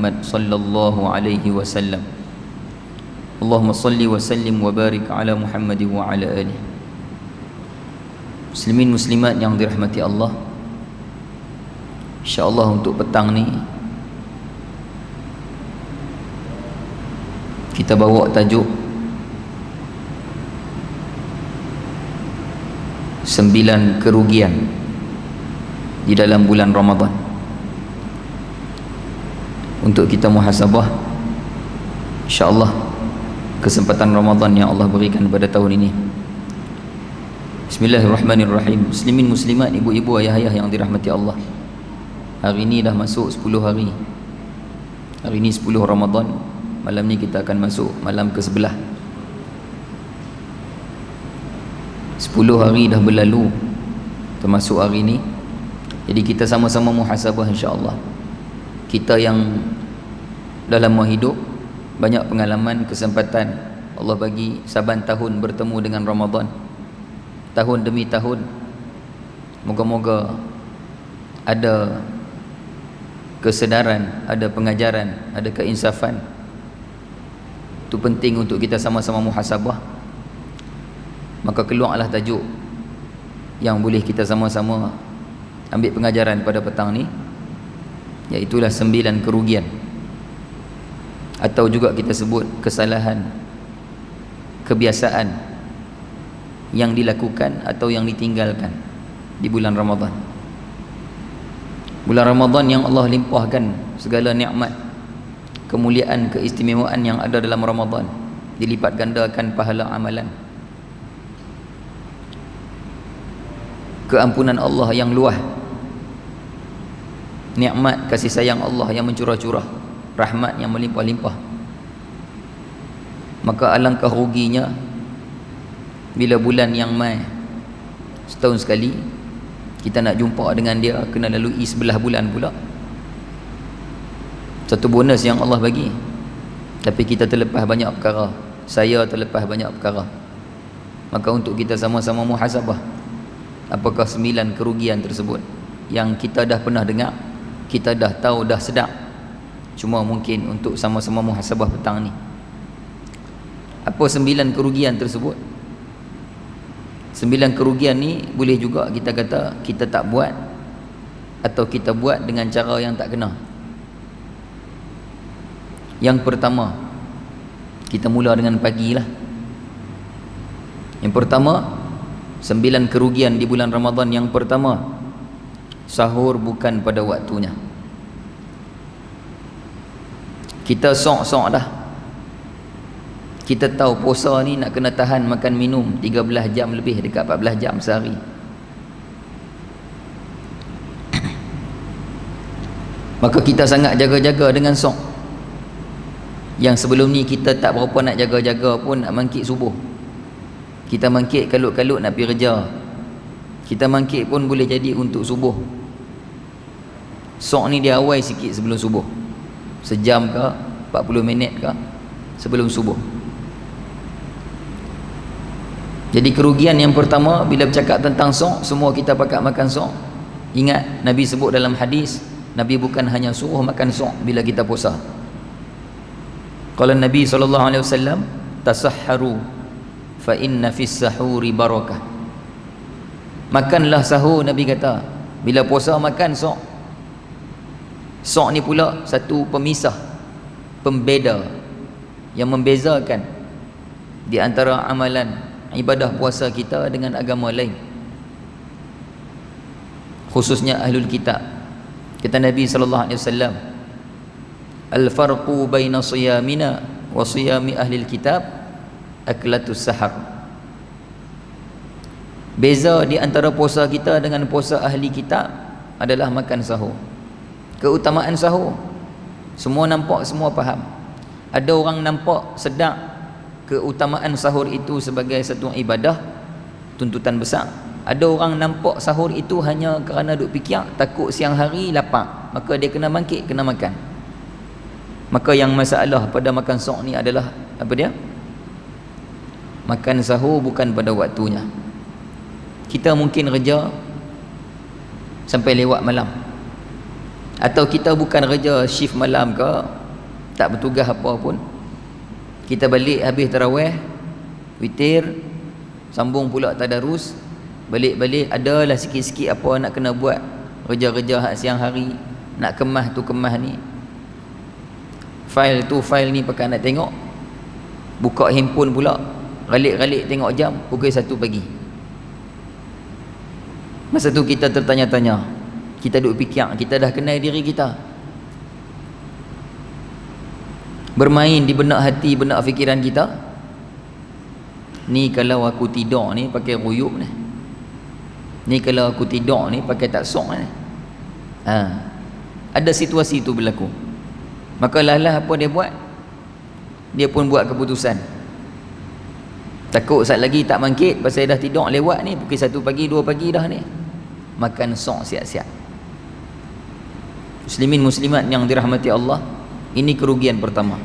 Muhammad sallallahu alaihi wasallam. Allahumma salli wa sallim wa barik ala Muhammad wa ala alihi. Muslimin muslimat yang dirahmati Allah, insya-Allah untuk petang ni kita bawa tajuk 9 kerugian di dalam bulan Ramadan. Untuk kita muhasabah insya-Allah kesempatan Ramadan yang Allah berikan pada tahun ini. Bismillahirrahmanirrahim. Muslimin muslimat, ibu-ibu, ayah-ayah yang dirahmati Allah, hari ini dah masuk 10 hari. Hari ini 10 Ramadan. Malam ni kita akan masuk malam ke-11. 10 hari dah berlalu termasuk hari ini. Jadi kita sama-sama muhasabah insya-Allah. Kita yang dah lama hidup, banyak pengalaman, kesempatan Allah bagi saban tahun bertemu dengan Ramadan, tahun demi tahun. Moga-moga ada kesedaran, ada pengajaran, ada keinsafan. Itu penting untuk kita sama-sama muhasabah. Maka keluarlah tajuk yang boleh kita sama-sama ambil pengajaran pada petang ni, iaitulah 9 kerugian, atau juga kita sebut kesalahan, kebiasaan yang dilakukan atau yang ditinggalkan di bulan Ramadan. Bulan Ramadan yang Allah limpahkan segala nikmat, kemuliaan, keistimewaan yang ada dalam Ramadan, dilipat gandakan pahala amalan, keampunan Allah yang luas, nikmat kasih sayang Allah yang mencurah-curah, rahmat yang melimpah-limpah. Maka alangkah ruginya bila bulan yang mai setahun sekali kita nak jumpa dengan dia, kena lalui 11 bulan pula. Satu bonus yang Allah bagi, tapi kita terlepas banyak perkara, saya terlepas banyak perkara. Maka untuk kita sama-sama muhasabah, apakah 9 kerugian tersebut yang kita dah pernah dengar, kita dah tahu, dah sedar, cuma mungkin untuk sama-sama muhasabah petang ni. Apa 9 kerugian tersebut? 9 kerugian ni boleh juga kita kata kita tak buat, atau kita buat dengan cara yang tak kena. Yang pertama, kita mula dengan pagi lah. Yang pertama, 9 kerugian di bulan Ramadan. Yang pertama, sahur bukan pada waktunya. Kita sok-sok dah. Kita tahu puasa ni nak kena tahan makan minum 13 jam lebih, dekat 14 jam sehari. Maka kita sangat jaga-jaga dengan sok. Yang sebelum ni kita tak berapa nak jaga-jaga pun, nak mangkit subuh. Kita mangkit kalut-kalut nak pergi kerja. Kita mangkit pun boleh jadi untuk subuh. Sok ni dia awal sikit sebelum subuh, sejam ke 40 minit ke sebelum subuh. Jadi kerugian yang pertama bila bercakap tentang sok, semua kita pakat makan sok. Ingat Nabi sebut dalam hadis, Nabi bukan hanya suruh makan sok bila kita puasa. Qala Nabi SAW, tasahharu fa inna fis sahuri barakah. Makanlah sahur, Nabi kata. Bila puasa makan sok. Sok ni pula satu pemisah, pembeda, yang membezakan di antara amalan ibadah puasa kita dengan agama lain, khususnya ahlul kitab. Kata Nabi SAW, al-farqu baina siyamina wa siyami ahlil kitab aklatus sahar. Beza di antara puasa kita dengan puasa ahli kitab adalah makan sahur. Keutamaan sahur semua nampak, semua faham. Ada orang nampak sedar keutamaan sahur itu sebagai satu ibadah, tuntutan besar. Ada orang nampak sahur itu hanya kerana duk fikir takut siang hari lapar, maka dia kena bangkit, kena makan. Maka yang masalah pada makan sok ni adalah apa dia? Makan sahur bukan pada waktunya. Kita mungkin kerja sampai lewat malam, Atau kita bukan kerja shift malam ke, tak bertugas apa pun, kita balik habis tarawih, witir, sambung pula tadarus, balik-balik adalah sikit-sikit apa nak kena buat, kerja-kerja hak siang hari, nak kemas tu kemas ni, file tu file ni pakai nak tengok, buka handphone pula, galik-galik tengok jam pukul 1 pagi. Masa tu kita tertanya-tanya, kita duk fikir, kita dah kenal diri kita, bermain di benak hati, benak fikiran kita. Ni kalau aku tidur ni pakai ruyuk ni kalau aku tidur ni pakai taksok ni. Ada situasi tu berlaku, maka lah apa dia buat, dia pun buat keputusan. Takut saat lagi tak bangkit pasal dah tidur lewat ni, pukul 1 pagi 2 pagi dah ni, makan sok siap-siap. Muslimin muslimat yang dirahmati Allah, ini kerugian pertama.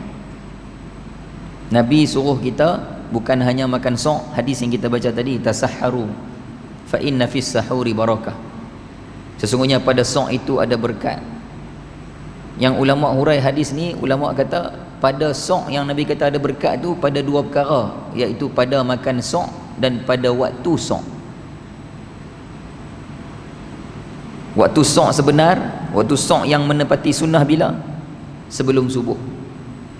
Nabi suruh kita bukan hanya makan sok, hadis yang kita baca tadi, tasahharu fa inna fis sahuri barakah, sesungguhnya pada sok itu ada berkat. Yang ulama hurai hadis ni, ulama kata pada sok yang Nabi kata ada berkat tu pada 2 perkara, iaitu pada makan sok dan pada waktu sok. Waktu sok sebenar, waktu sok yang menepati sunnah bila? Sebelum subuh.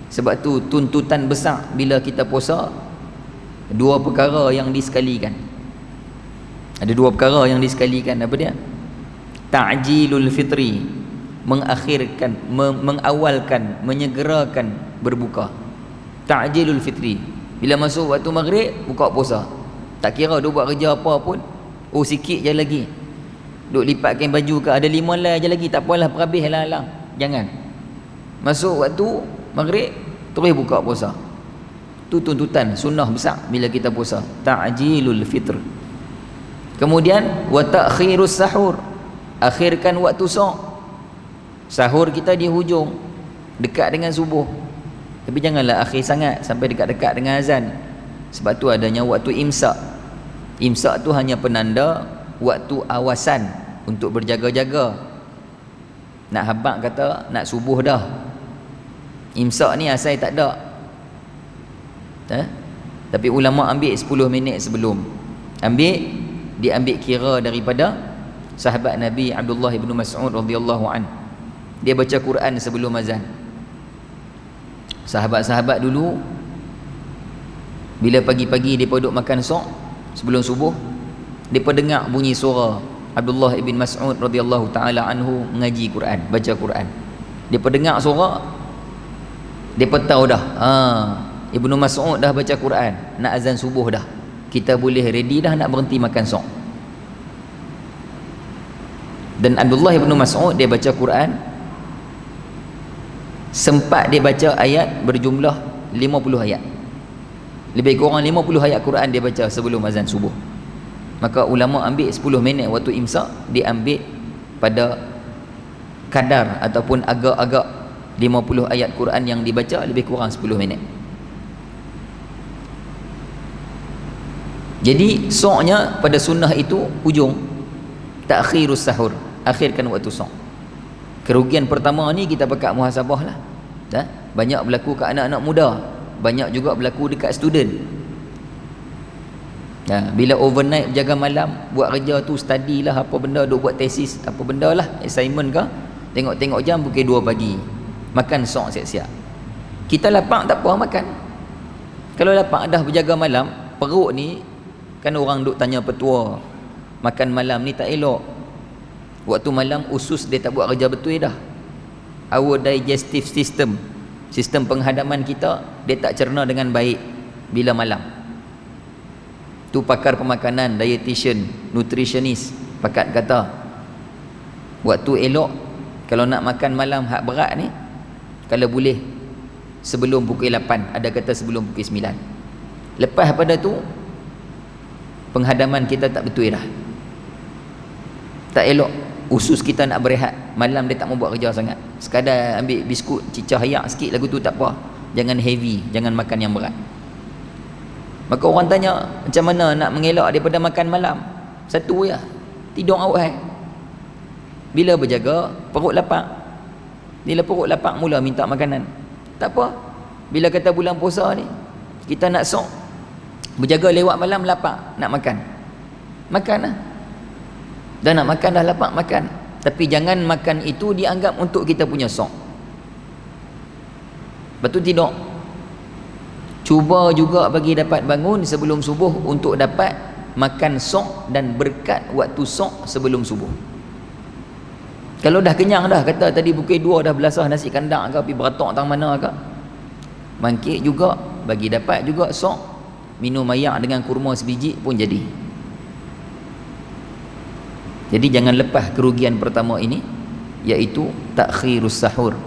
Sebab tu tuntutan besar bila kita puasa, 2 perkara yang disekalikan. Ada 2 perkara yang disekalikan. Apa dia? Ta'jilul fitri, mengakhirkan, mengawalkan, menyegerakan berbuka. Ta'jilul fitri, bila masuk waktu maghrib buka puasa, tak kira duk buat kerja apa pun, oh sikit je lagi, duk lipatkan baju ke, ada 5 helai je lagi, tak apalah, perhabis lah. Jangan. Masuk waktu maghrib terus buka puasa. Tu tuntutan sunnah besar bila kita puasa, ta'jilul fitr. Kemudian wa ta'khirus sahur, akhirkan waktu sahur kita di hujung dekat dengan subuh, tapi janganlah akhir sangat sampai dekat-dekat dengan azan. Sebab tu adanya waktu imsak. Imsak tu hanya penanda waktu awasan untuk berjaga-jaga. Nak habaq kata nak subuh dah, imsak ni asal tak ada, tapi ulama ambil 10 minit sebelum. Diambil kira daripada sahabat Nabi Abdullah ibn Mas'ud radhiyallahu an. Dia baca Quran sebelum azan. Sahabat-sahabat dulu bila pagi-pagi depa duk makan sok sebelum subuh, depa dengar bunyi suara Abdullah ibn Mas'ud radhiyallahu taala anhu mengaji Quran, baca Quran. Depa dengar suara, depa tahu dah, Ibnu Mas'ud dah baca Quran, nak azan subuh dah, kita boleh ready dah nak berhenti makan sok. Dan Abdullah ibn Mas'ud dia baca Quran, sempat dia baca ayat berjumlah 50 ayat, lebih kurang 50 ayat Quran dia baca sebelum azan subuh. Maka ulama ambil 10 minit waktu imsak, dia ambil pada kadar ataupun agak-agak 50 ayat Quran yang dibaca, lebih kurang 10 minit. Jadi soknya pada sunnah itu hujung, ta'khirus sahur, akhirkan waktu sok. Kerugian pertama ni kita pakat muhasabah lah. Banyak berlaku kat anak-anak muda, banyak juga berlaku dekat student. Bila overnight jaga malam, buat kerja tu, study lah apa benda, duk buat tesis apa benda lah, assignment ke, tengok-tengok jam pukul 2 pagi, makan sok siap-siap. Kita lapar tak apa makan. Kalau lapar dah berjaga malam, perut ni kan orang duk tanya petua, makan malam ni tak elok. Waktu malam usus dia tak buat kerja betul dah. Our digestive system, sistem penghadaman kita, dia tak cerna dengan baik bila malam. Tu pakar pemakanan, dietitian, nutritionist pakat kata, waktu elok kalau nak makan malam hak berat ni, kalau boleh sebelum pukul 8, ada kata sebelum pukul 9. Lepas pada tu penghadaman kita tak betul dah, tak elok. Usus kita nak berehat, malam dia tak mau buat kerja sangat, sekadar ambil biskut, cicah ayak sikit lagu tu tak apa, jangan heavy, jangan makan yang berat. Maka orang tanya, macam mana nak mengelak daripada makan malam? Satu ya, tidur awal. Bila berjaga, perut lapar, Bila perut lapar mula minta makanan. Tak apa. Bila kata bulan puasa ni, kita nak sok, berjaga lewat malam lapar, nak makan. Makan lah. Dah nak makan, dah lapar, makan. Tapi jangan makan itu dianggap untuk kita punya sok. Betul tidak? Cuba juga bagi dapat bangun sebelum subuh untuk dapat makan sok dan berkat waktu sok sebelum subuh. Kalau dah kenyang dah, kata tadi pukul 2 dah belasah nasi kandang ke, pergi beratok tang mana ke, bangkit juga, bagi dapat juga sok, minum air dengan kurma sebiji pun jadi. Jadi jangan lepas kerugian pertama ini, iaitu takhirus sahur,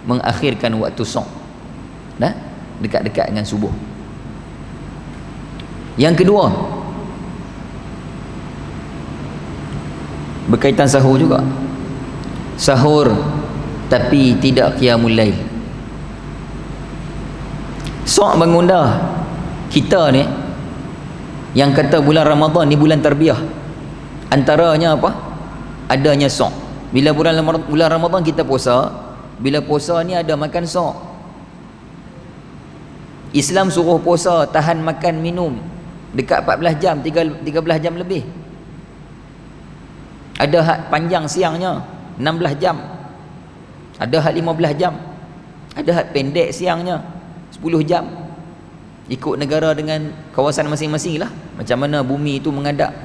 mengakhirkan waktu sok, dah dekat-dekat dengan subuh. Yang kedua, berkaitan sahur juga. Sahur tapi tidak qiyamul lail. Sok bangun dah. Kita ni yang kata bulan Ramadan ni bulan tarbiyah, antaranya apa? Adanya sok. Bila bulan Ramadan kita puasa, bila puasa ni ada makan sok. Islam suruh puasa, tahan makan minum dekat 14 jam, 13 jam lebih. Ada hak panjang siangnya 16 jam, ada hak 15 jam, ada hak pendek siangnya 10 jam, ikut negara dengan kawasan masing-masing lah, macam mana bumi itu menghadap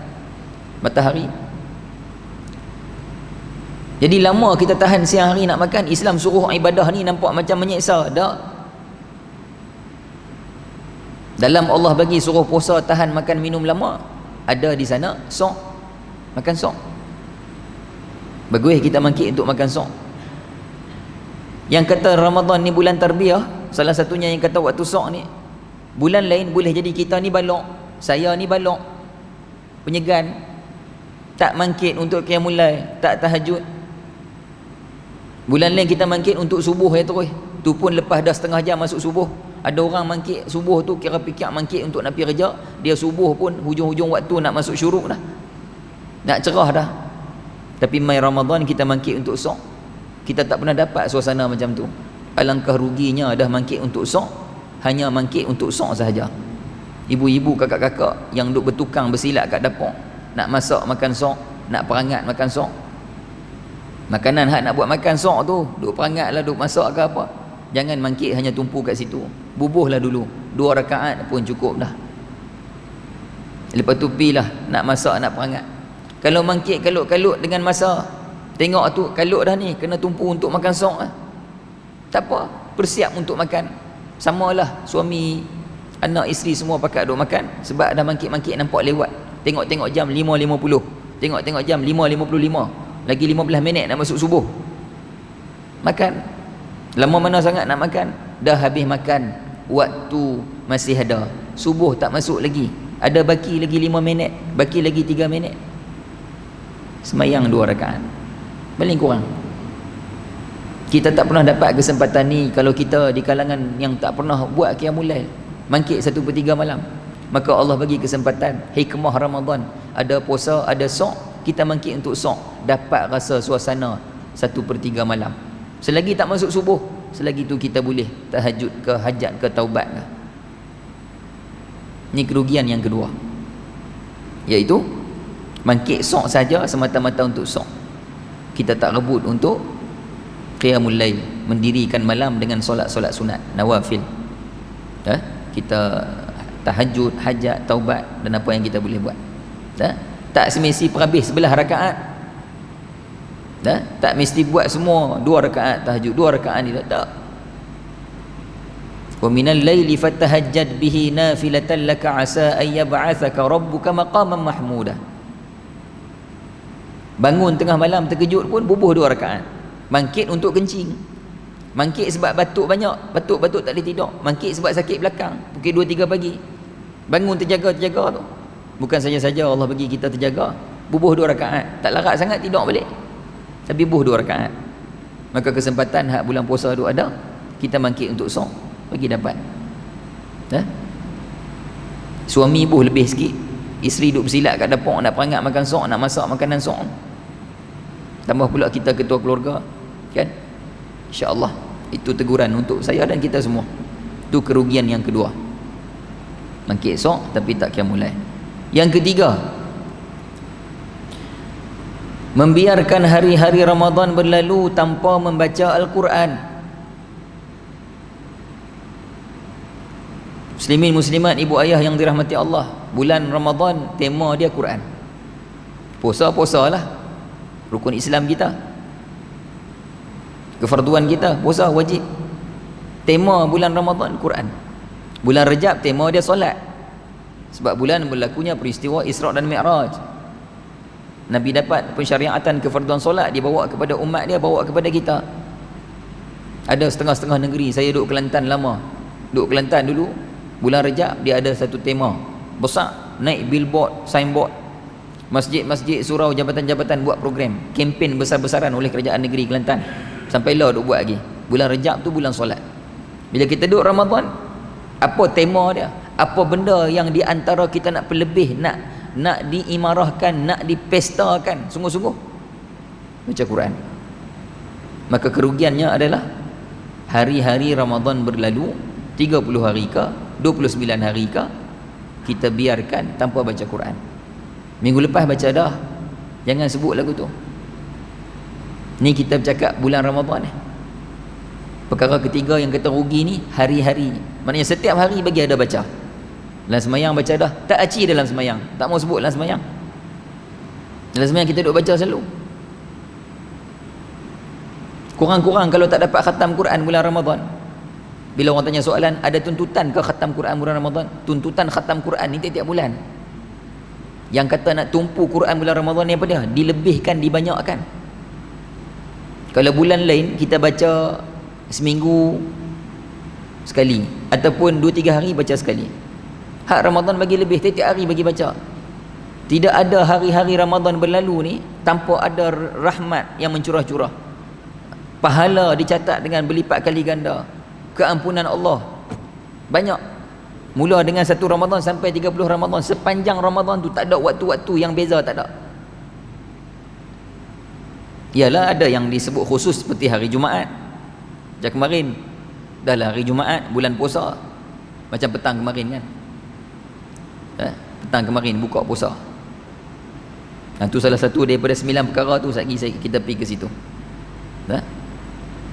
matahari. Jadi lama kita tahan siang hari nak makan, Islam suruh ibadah ni nampak macam menyeksa. Tak. Dalam Allah bagi suruh puasa tahan makan minum lama, ada di sana sok, makan sok. Bagus kita bangkit untuk makan sok. Yang kata Ramadan ni bulan tarbiyah, salah satunya yang kata waktu sok ni, bulan lain boleh jadi kita ni balok, saya ni balok, penyegan, tak bangkit untuk qiyamul lail, tak tahajud. Bulan lain kita bangkit untuk subuh ya terus, tu pun lepas dah setengah jam masuk subuh. Ada orang bangkit subuh tu kira pikir bangkit untuk nak pergi kerja, dia subuh pun hujung-hujung waktu nak masuk syuruk dah, nak cerah dah. Tapi mai Ramadan kita bangkit untuk sok, kita tak pernah dapat suasana macam tu. Alangkah ruginya dah bangkit untuk sok, hanya bangkit untuk sok sahaja. Ibu-ibu, kakak-kakak yang duk bertukang bersilat kat dapur, nak masak makan sok, nak perangat makan sok. Makanan hak nak buat makan sok tu, duk perangat lah, duk masak ke apa, jangan bangkit hanya tumpu kat situ. Bubuhlah dulu 2 rakaat pun cukup dah. Lepas tu pilah nak masak, nak perangat. Kalau bangkit kalut-kalut dengan masa, tengok tu kalut dah ni, kena tumpu untuk makan sok lah. Tak apa, bersiap untuk makan. Samalah suami, anak, isteri semua pakat duk makan, sebab dah bangkit-bangkit nampak lewat. Tengok-tengok jam 5.50, tengok-tengok jam 5.55, lagi 15 minit nak masuk subuh. Makan. Lama mana sangat nak makan? Dah habis makan, waktu masih ada, subuh tak masuk lagi, ada baki lagi 5 minit, baki lagi 3 minit. Semayang 2 rakaat, paling kurang. Kita tak pernah dapat kesempatan ni kalau kita di kalangan yang tak pernah buat qiyamul lail, bangkit 1/3 malam. Maka Allah bagi kesempatan, hikmah Ramadan, ada puasa, ada sok, kita bangkit untuk sok, dapat rasa suasana 1/3 malam. Selagi tak masuk subuh, selagi tu kita boleh tahajud ke, hajat ke, taubat ke. Ni kerugian yang kedua, iaitu bangkit sok saja semata-mata untuk sok. Kita tak rebut untuk qiyamul lail, mendirikan malam dengan solat-solat sunat, nawafil. Kita tahajud, hajat, taubat dan apa yang kita boleh buat. Tak semesti perhabis 11 rakaat. Tak mesti buat semua 2 rakaat tahajud, 2 rakaat ni tak. Wa minal laili fatahajjad bihi nafilatan laka asa ay yab'athaka rabbuka maqaman mahmuda. Bangun tengah malam terkejut pun bubuh 2 rakaat. Bangkit untuk kencing, bangkit sebab batuk banyak, batuk tak boleh tidur, bangkit sebab sakit belakang pukul 2-3 pagi, bangun terjaga tu. Bukan saja-saja Allah bagi kita terjaga, bubuh 2 rakaat, tak larat sangat tidur balik, tapi bubuh 2 rakaat. Maka kesempatan hak bulan puasa tu ada, kita bangkit untuk sok, bagi dapat. Suami buh lebih sikit, isteri duk bersilat kat dapur nak perangat makan sok, nak masak makanan sok. Tambah pula kita ketua keluarga, kan, InsyaAllah itu teguran untuk saya dan kita semua. Itu kerugian yang kedua, mangkit esok tapi tak qiyamul lail. Yang ketiga, membiarkan hari-hari Ramadan berlalu tanpa membaca Al-Quran. Muslimin muslimat, ibu ayah yang dirahmati Allah, bulan Ramadan tema dia Quran. Puasa-puasalah, rukun Islam kita, kefarduan kita, puasa wajib. Tema bulan Ramadan Quran. Bulan Rejab tema dia solat, sebab bulan berlakunya peristiwa Isra' dan Mi'raj. Nabi dapat pensyariatan kefarduan solat, dia bawa kepada umat dia, bawa kepada kita. Ada setengah-setengah negeri, saya duduk Kelantan lama, duduk Kelantan dulu, bulan Rejab dia ada satu tema besar, naik billboard, signboard, masjid-masjid, surau, jabatan-jabatan buat program, kempen besar-besaran oleh kerajaan negeri Kelantan. Sampai lah duk buat lagi. Bulan Rejab tu bulan solat. Bila kita duduk Ramadan, apa tema dia? Apa benda yang di antara kita nak pelebih, nak diimarahkan, nak dipestakan sungguh-sungguh? Baca Quran. Maka kerugiannya adalah hari-hari Ramadan berlalu, 30 hari ke 29 hari ke, kita biarkan tanpa baca Quran. Minggu lepas baca dah, jangan sebut lagu tu. Ni kita bercakap bulan Ramadan ni. Perkara ketiga yang kata rugi ni, hari-hari, maknanya setiap hari bagi ada baca. Dalam semayang baca dah, tak aci dalam semayang, tak mau sebut dalam semayang. Dalam semayang kita duduk baca selalu. Kurang-kurang kalau tak dapat khatam Quran bulan Ramadan, bila orang tanya soalan, ada tuntutan ke khatam Quran bulan Ramadan? Tuntutan khatam Quran ni tiap-tiap bulan. Yang kata nak tumpu Quran bulan Ramadan ni apa dia? Dilebihkan, dibanyakkan. Kalau bulan lain kita baca seminggu sekali, ataupun 2-3 hari baca sekali. Hak Ramadan bagi lebih, tiap-tiap hari bagi baca. Tidak ada hari-hari Ramadan berlalu ni tanpa ada rahmat yang mencurah-curah. Pahala dicatat dengan berlipat kali ganda. Keampunan Allah banyak. Mula dengan 1 Ramadan sampai 30 Ramadan, sepanjang Ramadan tu tak ada waktu-waktu yang beza, tak ada. Ialah ada yang disebut khusus seperti hari Jumaat. Macam kemarin dah lah hari Jumaat, bulan puasa. Macam petang kemarin kan, petang kemarin buka puasa. Itu salah satu daripada 9 perkara tu. Kita pergi ke situ.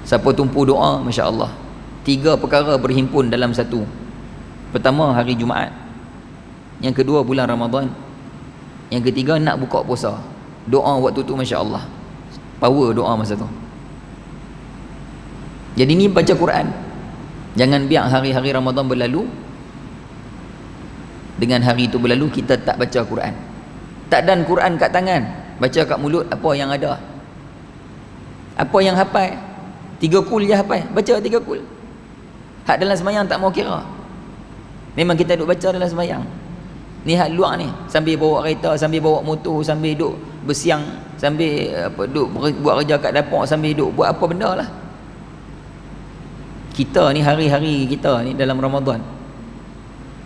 Siapa tumpu doa, Masya Allah, 3 perkara berhimpun dalam satu. Pertama hari Jumaat, yang kedua bulan Ramadan, yang ketiga nak buka puasa. Doa waktu tu Masya Allah, power doa masa tu. Jadi ni baca Quran. Jangan biar hari-hari Ramadan berlalu, dengan hari itu berlalu kita tak baca Quran. Tak dan Quran kat tangan, baca kat mulut apa yang ada. Apa yang hafal, 3 kul je hafal, baca 3 kul. Hak dalam semayang tak mau kira. Memang kita duk baca dalam semayang. Ni hak luar ni, sambil bawa kereta, sambil bawa motor, sambil duk bersiang, sambil duk buat kerja kat dapur, sambil duk buat apa benda lah. Kita ni hari-hari kita ni dalam Ramadan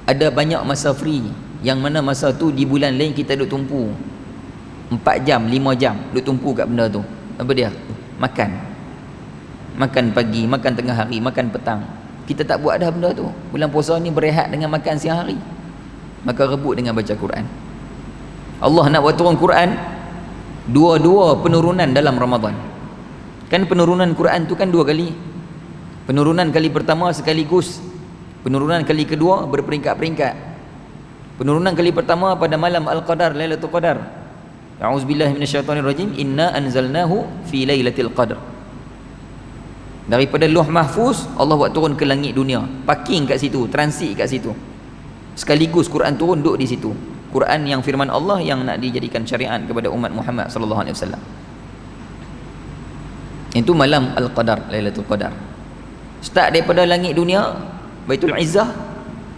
ada banyak masa free, yang mana masa tu di bulan lain kita duk tumpu 4 jam, 5 jam duk tumpu kat benda tu. Apa dia? Makan pagi, makan tengah hari, makan petang. Kita tak buat dah benda tu. Bulan puasa ni berehat dengan makan siang hari, maka rebut dengan baca Quran. Allah nak buat turun Quran, dua penurunan dalam Ramadan. Kan penurunan Quran tu kan 2 kali. Penurunan kali pertama sekaligus, penurunan kali kedua berperingkat-peringkat. Penurunan kali pertama pada malam Al-Qadar, Lailatul Qadar. A'udzubillahi minasyaitonirrajim. Inna anzalnahu fi Lailatul Qadar. Daripada Lauh Mahfuz Allah buat turun ke langit dunia, parking kat situ, transit kat situ. Sekaligus Quran turun, duduk di situ. Quran yang firman Allah yang nak dijadikan syariat kepada umat Muhammad sallallahu alaihi wasallam. Itu malam Al-Qadar, Lailatul Qadar. Start daripada langit dunia, Baitul Izzah,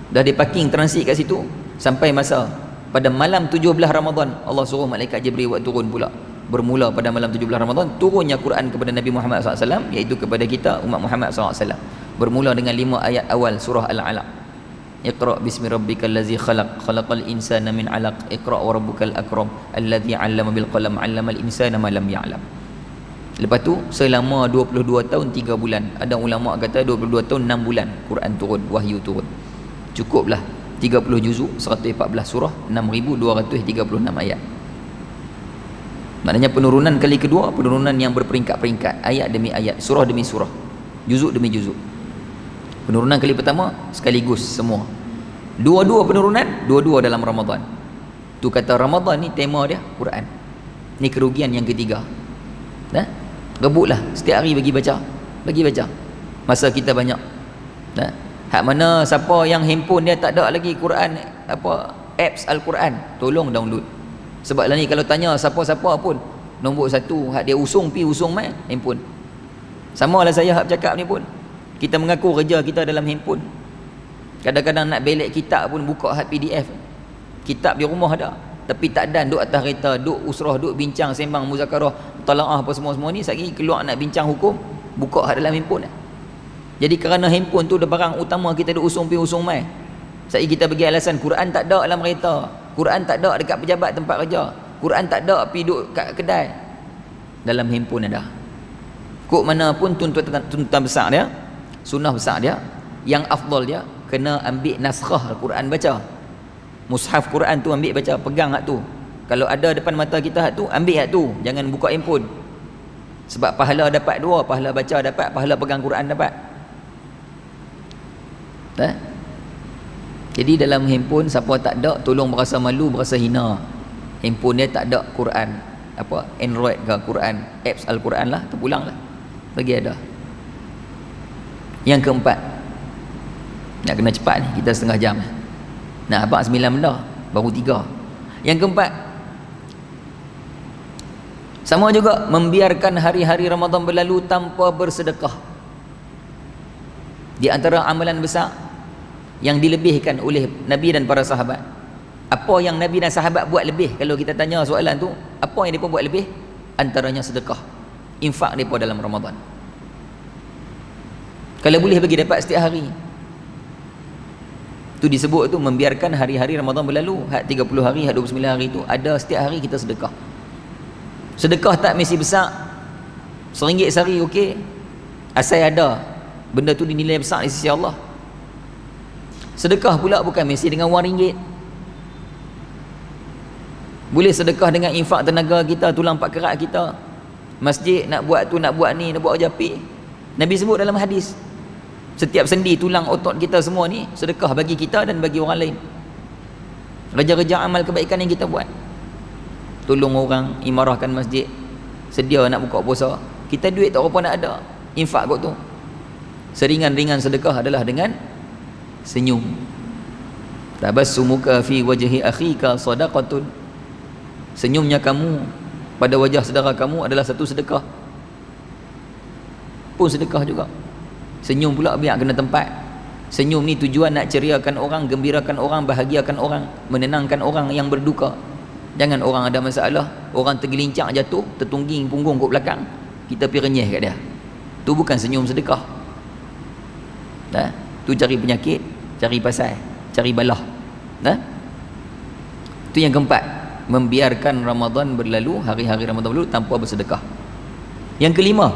dah diparking transit kat situ, sampai masa pada malam 17 Ramadan Allah suruh malaikat Jibril buat turun pula. Bermula pada malam 17 Ramadan turunnya Quran kepada Nabi Muhammad SAW, iaitu kepada kita umat Muhammad SAW. Bermula dengan 5 ayat awal surah Al-Alaq. Iqra bismi rabbikal ladzi khalaq, khalaqal insana min 'alaq, iqra wa rabbukal akram, alladzi 'allama bil qalam, 'allamal insana ma lam ya'lam. Lepas tu selama 22 tahun 3 bulan. Ada ulama kata 22 tahun 6 bulan Quran turun, wahyu turun. Cukuplah 30 juzuk, 114 surah, 6236 ayat. Maknanya penurunan kali kedua, penurunan yang berperingkat-peringkat, ayat demi ayat, surah demi surah, juzuk demi juzuk. Penurunan kali pertama sekaligus semua. Dua-dua penurunan, dua-dua dalam Ramadan. Tu kata Ramadan ni tema dia Quran. Ni kerugian yang ketiga. Nah, rebutlah setiap hari bagi baca. Bagi baca. Masa kita banyak. Nah, hak mana siapa yang handphone dia tak ada lagi Quran, apa apps Al-Quran, tolong download. Sebab lah ni kalau tanya siapa-siapa pun, nombor satu hak dia usung mai handphone. Sama lah saya hak bercakap ni pun. Kita mengaku kerja kita dalam handphone. Kadang-kadang nak belek kitab pun buka hak PDF. Kitab di rumah ada, tapi tak dan duk atas kereta, duk usrah, duk bincang, sembang, muzakarah, mutalaah apa semua-semua ni, sekali keluar nak bincang hukum, buka hak dalam handphone. Jadi kerana handphone tu dah barang utama kita duk usung mai. Sekali kita bagi alasan Quran tak ada dalam kereta, Quran tak ada dekat pejabat tempat kerja, Quran tak ada pergi duduk kat kedai. Dalam handphone ada. Kok mana pun tuntutan besar dia, sunnah besar dia, yang afdal dia kena ambil naskah Al-Quran baca. Mushaf Quran tu ambil baca, pegang hak tu. Kalau ada depan mata kita hak tu, ambil hak tu, jangan buka handphone. Sebab pahala dapat dua, pahala baca dapat, pahala pegang Quran dapat. Jadi dalam handphone siapa tak ada, tolong berasa malu, berasa hina. Handphone dia tak ada Quran, apa Android ke Quran, apps Al-Quran lah, terpulang lah, bagi ada. Yang keempat, nak kena cepat ni, kita setengah jam. Nak abang 9 benda, baru 3. Yang keempat, sama juga membiarkan hari-hari Ramadan berlalu tanpa bersedekah. Di antara amalan besar yang dilebihkan oleh Nabi dan para sahabat. Apa yang Nabi dan sahabat buat lebih? Kalau kita tanya soalan tu, apa yang mereka buat lebih? Antaranya sedekah, infak mereka dalam Ramadan. Kalau boleh bagi dapat setiap hari, tu disebut tu membiarkan hari-hari Ramadan berlalu. Hak 30 hari, hak 29 hari tu ada setiap hari kita sedekah. Sedekah tak mesti besar, RM1 sehari okey, asal ada benda tu dinilai besar di sisi Allah. Sedekah pula bukan mesti dengan wang ringgit. Boleh sedekah dengan infak tenaga kita, tulang pak kerak kita. Masjid nak buat tu, nak buat ni, nak buat japik. Nabi sebut dalam hadis, setiap sendi tulang otot kita semua ni sedekah bagi kita dan bagi orang lain. Kerja-kerja amal kebaikan yang kita buat, tolong orang, imarahkan masjid, sedia nak buka puasa, kita duit tak apa nak ada, infak kot tu. Seringan-ringan sedekah adalah dengan senyum. Tabassumuka fi wajhi akhika sadaqatun. Senyumnya kamu pada wajah saudara kamu adalah satu sedekah, pun sedekah juga. Senyum pula biar kena tempat. Senyum ni tujuan nak ceriakan orang, gembirakan orang, bahagiakan orang, menenangkan orang yang berduka. Jangan orang ada masalah, orang tergelincang jatuh, tertungging punggung kat belakang, kita pergi renyeh kat dia. Tu bukan senyum sedekah. Tu cari penyakit, cari pasal, cari balah. Tu yang keempat, membiarkan Ramadan berlalu, hari-hari Ramadan berlalu tanpa bersedekah. Yang kelima,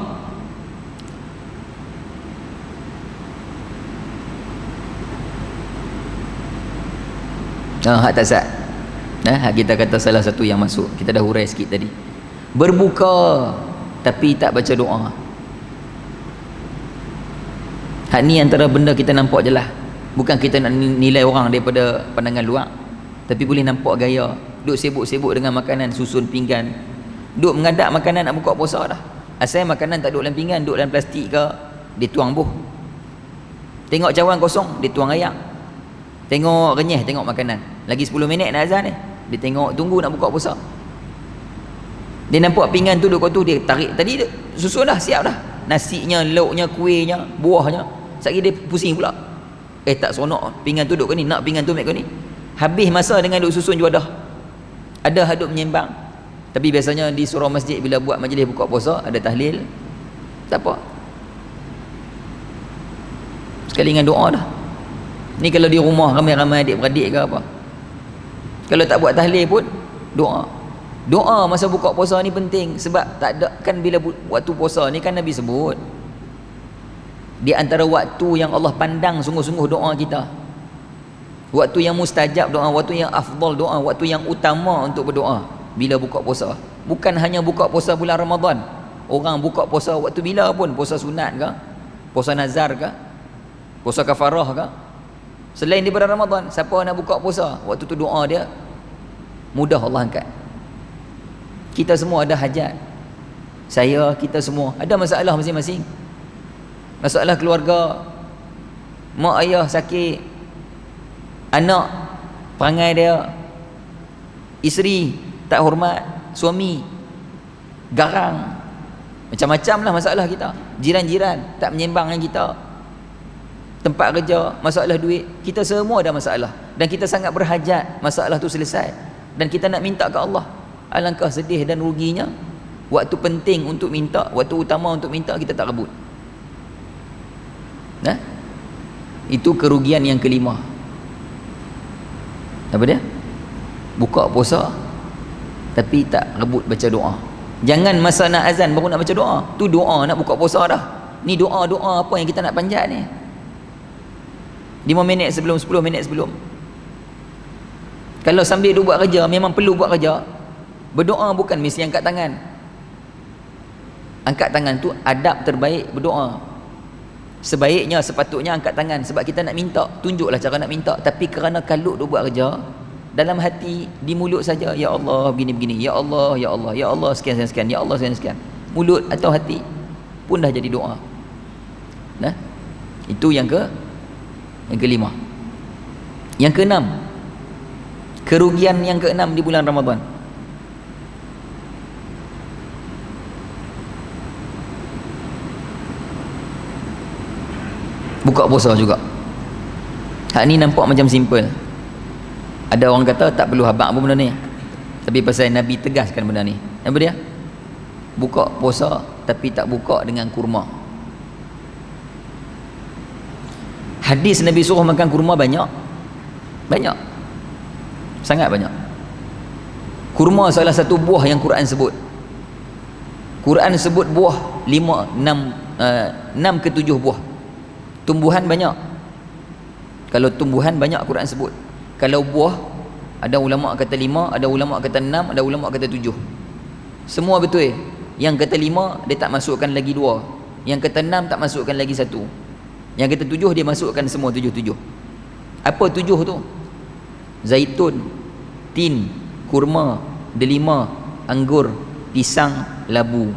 hak tak sah. Hak kita kata salah satu yang masuk, kita dah hurai sikit tadi. Berbuka tapi tak baca doa. Hak ni antara benda kita nampak je lah. Bukan kita nak nilai orang daripada pandangan luar, tapi boleh nampak gaya. Duk sibuk-sibuk dengan makanan, susun pinggan, duk mengadap makanan nak buka puasa dah. Asal makanan tak duk dalam pinggan, duk dalam plastik ke, dia tuang buh. Tengok cawan kosong, dia tuang ayak. Tengok renyeh, tengok makanan, lagi 10 minit nak azan ni, dia tengok tunggu nak buka puasa. Dia nampak pinggan tu duk kat tu, dia tarik tadi, dia susun dah, siap dah, nasinya, lauknya, kuihnya, buahnya. Sekali dia pusing pula, tak seronok pinggan tu duk kat ni, nak pinggan tu kat ni. Habis masa dengan duk susun juadah. Ada hadut menyembang. Tapi biasanya di surau masjid bila buat majlis buka puasa, ada tahlil, tak apa, sekali dengan doa dah. Ni kalau di rumah ramai-ramai adik-beradik ke apa, kalau tak buat tahlil pun doa. Doa masa buka puasa ni penting, sebab tak ada kan, bila waktu puasa ni kan Nabi sebut di antara waktu yang Allah pandang sungguh-sungguh doa kita, waktu yang mustajab doa, waktu yang afdal doa, waktu yang utama untuk berdoa bila buka puasa. Bukan hanya buka puasa bulan Ramadan. Orang buka puasa waktu bila pun, puasa sunat ke, puasa nazar ke, puasa kafarah ke, selain daripada Ramadan, siapa nak buka puasa waktu tu doa dia mudah Allah angkat. Kita semua ada hajat, kita semua ada masalah masing-masing. Masalah keluarga, mak ayah sakit, anak perangai dia, isteri tak hormat, suami garang, macam-macam lah masalah kita. Jiran-jiran tak menyembang dengan kita, tempat kerja, masalah duit, kita semua ada masalah, dan kita sangat berhajat masalah tu selesai, dan kita nak minta ke Allah. Alangkah sedih dan ruginya waktu penting untuk minta, waktu utama untuk minta kita tak rebut. Nah, itu kerugian yang kelima. Apa dia? Buka puasa tapi tak rebut baca doa. Jangan masa nak azan baru nak baca doa. Tu doa nak buka puasa dah. Ni doa-doa apa yang kita nak panjat ni? 5 minit sebelum, 10 minit sebelum. Kalau sambil duk buat kerja, memang perlu buat kerja, berdoa bukan mesti angkat tangan. Angkat tangan tu adab terbaik berdoa. Sebaiknya, sepatutnya angkat tangan sebab kita nak minta, tunjuklah cara nak minta. Tapi kerana kalut duk buat kerja, dalam hati, di mulut saja, ya Allah begini-begini, ya Allah, ya Allah, ya Allah sekian-sekian, ya Allah sekian-sekian. Mulut atau hati pun dah jadi doa. Nah, itu yang kelima. Yang keenam, kerugian yang keenam di bulan Ramadan, buka puasa juga. Hak ni nampak macam simple. Ada orang kata tak perlu habaq pun benda ni, tapi pasal Nabi tegaskan benda ni. Apa dia? Buka puasa tapi tak buka dengan kurma. Hadis Nabi suruh makan kurma banyak, sangat banyak. Kurma salah satu buah yang Quran sebut. Quran sebut buah 6 ke 7 buah. Tumbuhan banyak. Kalau tumbuhan banyak Quran sebut. Kalau buah, ada ulama kata 5, ada ulama kata 6, ada ulama kata 7. Semua betul. Yang kata 5 dia tak masukkan lagi 2. Yang kata 6 tak masukkan lagi 1. Yang kata 7 dia masukkan semua 7. Apa 7 tu? Zaitun, tin, kurma, delima, anggur, pisang, labu.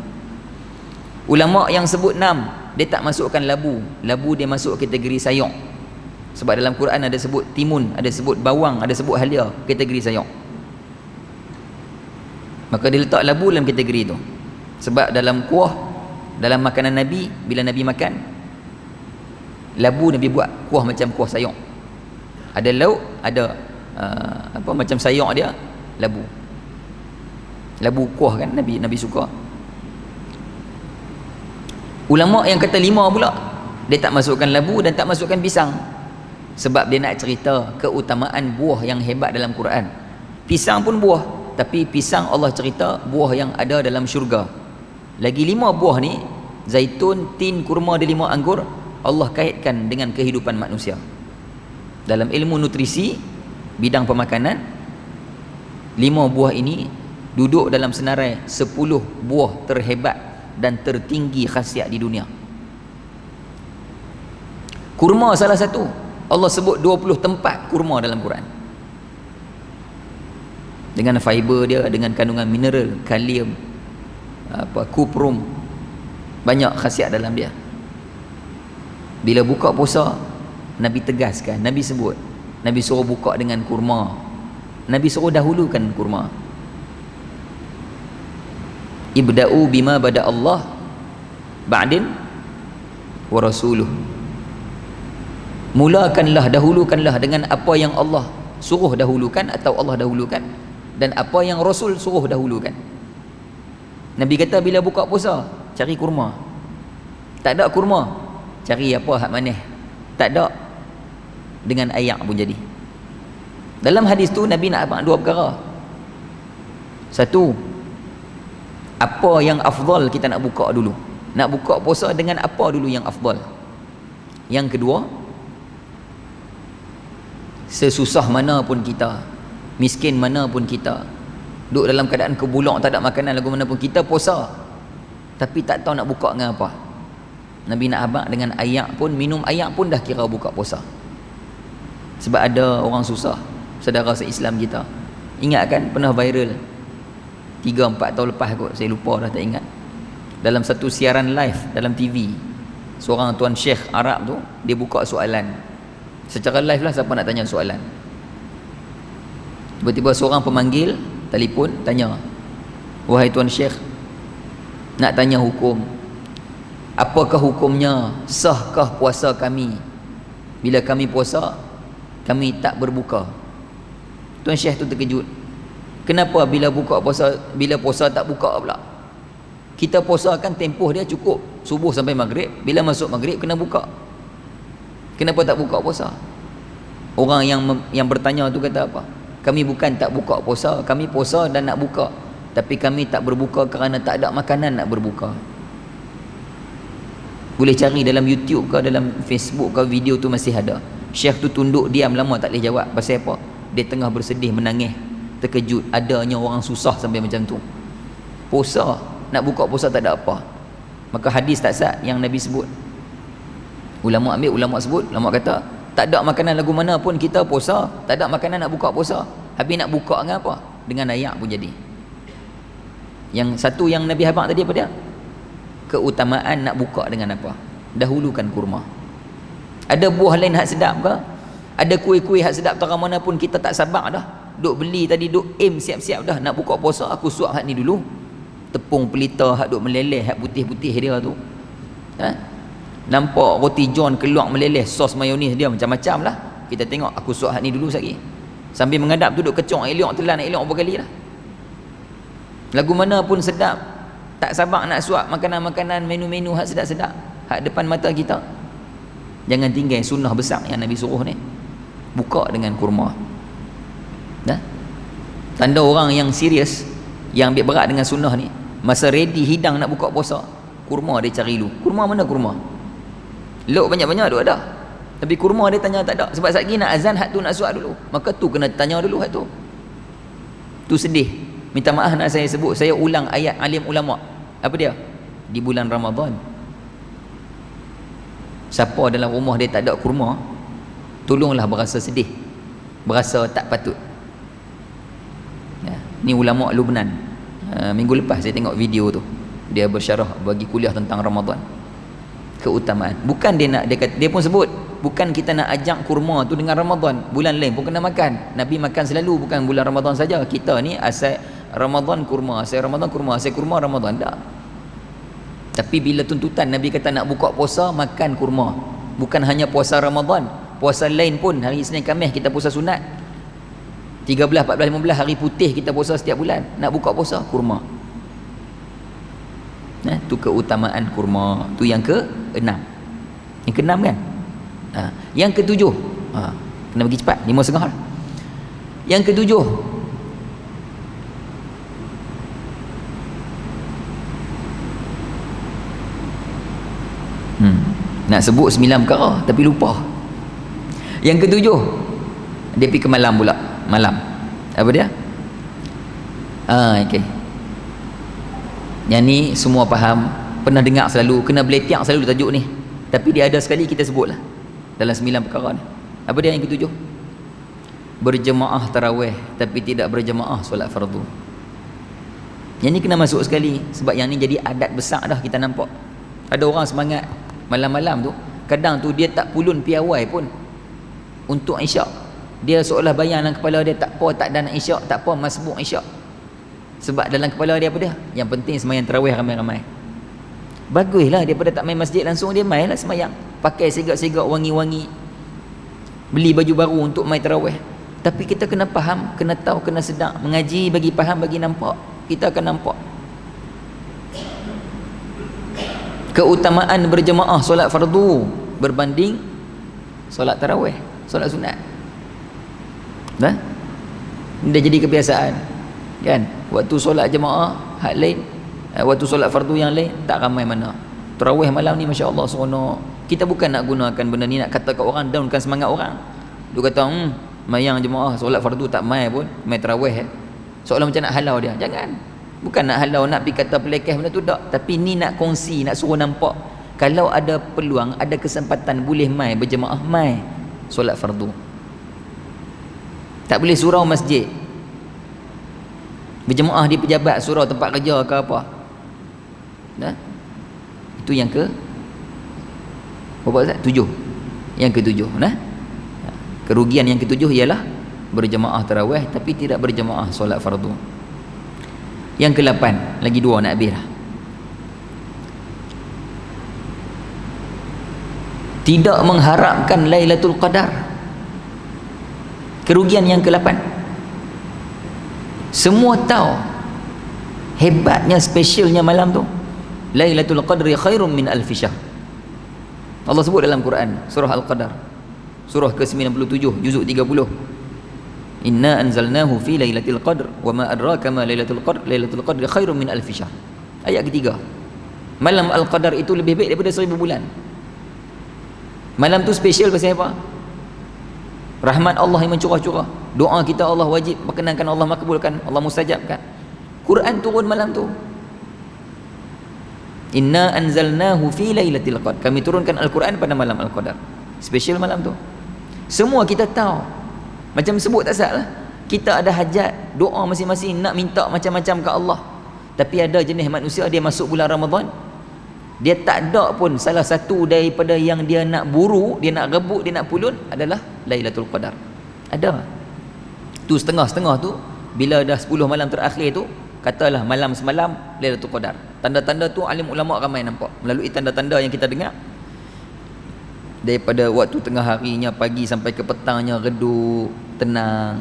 Ulama yang sebut 6 dia tak masukkan labu. Labu dia masuk kategori sayur. Sebab dalam Quran ada sebut timun, ada sebut bawang, ada sebut halia, kategori sayur. Maka dia letak labu dalam kategori itu. Sebab dalam kuah, dalam makanan Nabi, bila Nabi makan labu, Nabi buat kuah macam kuah sayur. Ada lauk, ada macam sayur dia, labu. Labu kuah kan Nabi suka. Ulama yang kata 5 pula, dia tak masukkan labu dan tak masukkan pisang. Sebab dia nak cerita keutamaan buah yang hebat dalam Quran. Pisang pun buah, tapi pisang Allah cerita buah yang ada dalam syurga. Lagi 5 buah ni, zaitun, tin, kurma, delima, anggur, Allah kaitkan dengan kehidupan manusia. Dalam ilmu nutrisi, bidang pemakanan, 5 buah ini duduk dalam senarai 10 buah terhebat dan tertinggi khasiat di dunia. Kurma salah satu. Allah sebut 20 tempat kurma dalam Quran. Dengan fiber dia, dengan kandungan mineral, kalium, kuprum, banyak khasiat dalam dia. Bila buka puasa, Nabi tegaskan, Nabi sebut, Nabi suruh buka dengan kurma. Nabi suruh dahulukan kurma. Ibda'u bima bada Allah ba'din wa rasuluh. Mulakanlah, dahulukanlah dengan apa yang Allah suruh dahulukan atau Allah dahulukan, dan apa yang Rasul suruh dahulukan. Nabi kata bila buka puasa, cari kurma. Tak ada kurma, cari apa hak manis. Tak ada, dengan ayak pun jadi. Dalam hadis tu Nabi nak abang 2 perkara. Satu, apa yang afdal kita nak buka dulu? Nak buka puasa dengan apa dulu yang afdal? Yang kedua, sesusah mana pun kita, miskin mana pun kita, duduk dalam keadaan kebulak, tak ada makanan lagu mana pun, kita puasa tapi tak tahu nak buka dengan apa. Nabi nak abang dengan ayak pun, minum ayak pun dah kira buka puasa. Sebab ada orang susah, saudara se-Islam kita. Ingat kan pernah viral 3-4 tahun lepas kot, saya lupa dah, tak ingat. Dalam satu siaran live dalam TV, seorang tuan syekh Arab tu, dia buka soalan secara live lah, siapa nak tanya soalan. Tiba-tiba seorang pemanggil telefon tanya, wahai tuan syekh, nak tanya hukum, apakah hukumnya, sahkah puasa kami bila kami puasa kami tak berbuka? Tuan syekh tu terkejut, kenapa bila buka puasa, bila puasa tak buka pula? Kita puasa kan tempoh dia cukup subuh sampai maghrib, bila masuk maghrib kena buka, kenapa tak buka puasa? Orang yang bertanya tu kata apa? Kami bukan tak buka puasa, kami puasa dan nak buka, tapi kami tak berbuka kerana tak ada makanan nak berbuka. Boleh cari dalam YouTube ke dalam Facebook ke, video tu masih ada. Syekh tu tunduk diam lama tak boleh jawab. Pasal apa? Dia tengah bersedih, menangis, terkejut adanya orang susah sampai macam tu. Puasa, nak buka puasa tak ada apa. Maka hadis tak sah yang Nabi sebut. Ulama ambil, ulama sebut, ulama kata tak ada makanan lagu mana pun kita puasa, tak ada makanan nak buka puasa. Habis nak buka dengan apa? Dengan ayak pun jadi. Yang satu yang Nabi habaq tadi apa dia? Keutamaan nak buka dengan apa? Dahulukan kurma. Ada buah lain hak sedap ke? Ada kuih-kuih hak sedap terang mana pun kita tak sabar dah. Duk beli tadi, duk aim siap-siap dah nak buka puasa, aku suap hak ni dulu. Tepung pelita hak duk meleleh, hak putih-putih dia tu. Nampak roti john keluar meleleh, sos mayonis dia macam-macam lah. Kita tengok, aku suap hak ni dulu sekali. Sambil mengadap tu duk kecong elok, telan elok berapa kali lah. Lagu mana pun sedap, tak sabar nak suap makanan-makanan, menu-menu hak sedap-sedap hak depan mata kita. Jangan tinggal sunnah besar yang Nabi suruh ni, buka dengan kurma. Tanda orang yang serius, yang ambil berat dengan sunnah ni, masa ready hidang nak buka puasa, kurma dia cari dulu. Kurma mana kurma? Lok banyak-banyak tu ada, tapi kurma dia tanya tak ada. Sebab sekejap lagi nak azan, hak tu nak suap dulu, maka tu kena tanya dulu hak tu. Tu sedih. Minta maaf nak saya sebut, saya ulang ayat alim ulama. Apa dia? Di bulan Ramadan, siapa dalam rumah dia tak ada kurma, tolonglah berasa sedih, berasa tak patut. Ni ulama Lubnan. Minggu lepas saya tengok video tu, dia bersyarah bagi kuliah tentang Ramadan, keutamaan. Bukan dia nak, dia pun sebut, bukan kita nak ajak kurma tu dengan Ramadan, bulan lain pun kena makan. Nabi makan selalu, bukan bulan Ramadan saja. Kita ni asal Ramadan kurma, asal Ramadan kurma, asal kurma Ramadan tak. Tapi bila tuntutan Nabi kata nak buka puasa, makan kurma. Bukan hanya puasa Ramadan, puasa lain pun, hari Isnin Khamis kita puasa sunat, 13, 14, 15 hari putih kita puasa setiap bulan. Nak buka puasa, kurma. Tu keutamaan kurma. Tu yang ke-6. Yang ke-6 kan? Yang ke-7, kena bagi cepat, 5.30. Yang ke-7, nak sebut 9 perkara tapi lupa. Yang ke-7, dia pergi ke malam pula. Malam apa dia? Okay. Yang ni semua faham, pernah dengar selalu, kena beletiak selalu tajuk ni, tapi dia ada sekali kita sebut lah dalam 9 perkara ni. Apa dia yang ke-7? Berjemaah tarawih tapi tidak berjemaah solat fardu. Yang ni kena masuk sekali, sebab yang ni jadi adat besar dah. Kita nampak ada orang semangat malam-malam tu, kadang tu dia tak pulun piawai pun untuk isyak. Dia seolah bayang dalam kepala dia, tak apa, tak ada nak isyak, tak apa masbuk isyak. Sebab dalam kepala dia apa dia? Yang penting semayang tarawih ramai-ramai. Baguslah, daripada tak main masjid langsung, dia main lah semayang, pakai segak-segak wangi-wangi, beli baju baru untuk main tarawih. Tapi kita kena faham, kena tahu, kena sedar. Mengaji bagi faham, bagi nampak. Kita akan nampak keutamaan berjemaah solat fardu berbanding solat tarawih, solat sunat. Dah jadi kebiasaan. kan? Waktu solat jemaah hak lain, waktu solat fardu yang lain tak ramai mana. Tarawih malam ni masya-Allah seronok. Kita bukan nak gunakan benda ni nak kata kat orang, downkan semangat orang. Dia kata mayang jemaah solat fardu tak mai pun, mai tarawih seolah macam nak halau dia. Jangan. Bukan nak halau, nak pergi kata pelekeh benda tu tak, tapi ni nak kongsi, nak suruh nampak kalau ada peluang, ada kesempatan boleh mai berjemaah, mai solat fardu. Tak boleh surau masjid, berjemaah di pejabat, surau tempat kerja ke apa. Nah, itu yang ke berapa Ustaz? 7. Yang ke-7. Nah, kerugian yang ke-7 ialah berjemaah tarawih tapi tidak berjemaah solat fardu. Yang ke-8, lagi 2 nak habis dah. Tidak mengharapkan Lailatul Qadar. Kerugian yang ke-8. Semua tahu hebatnya, spesialnya malam tu. Lailatul Qadri khairum min alfi syahr. Allah sebut dalam Quran surah Al-Qadar, surah ke-97 juzuk 30. Inna anzalnahu fi lailatul qadr wa ma adraka ma lailatul qadr, lailatul qadri khairum min alfi syahr. Ayat ketiga. Malam Al-Qadar itu lebih baik daripada 1000 bulan. Malam tu spesial pasal apa? Rahmat Allah yang mencurah-curah. Doa kita Allah wajib berkenankan, Allah makbulkan, Allah mustajabkan. Quran turun malam tu. Inna anzalnahu fi lailatul qadr. Kami turunkan Al-Quran pada malam Al-Qadar. Spesial malam tu. Semua kita tahu. Macam sebut tak salah. Kita ada hajat, doa masing-masing nak minta macam-macam ke Allah. Tapi ada jenis manusia dia masuk bulan Ramadan, dia tak ada pun salah satu daripada yang dia nak buru, dia nak rebut, dia nak pulun adalah Lailatul Qadar. Ada. Tu setengah-setengah tu bila dah 10 malam terakhir tu, katalah malam semalam Lailatul Qadar. Tanda-tanda tu alim ulama ramai nampak melalui tanda-tanda yang kita dengar. Daripada waktu tengah harinya, pagi sampai ke petangnya redup, tenang,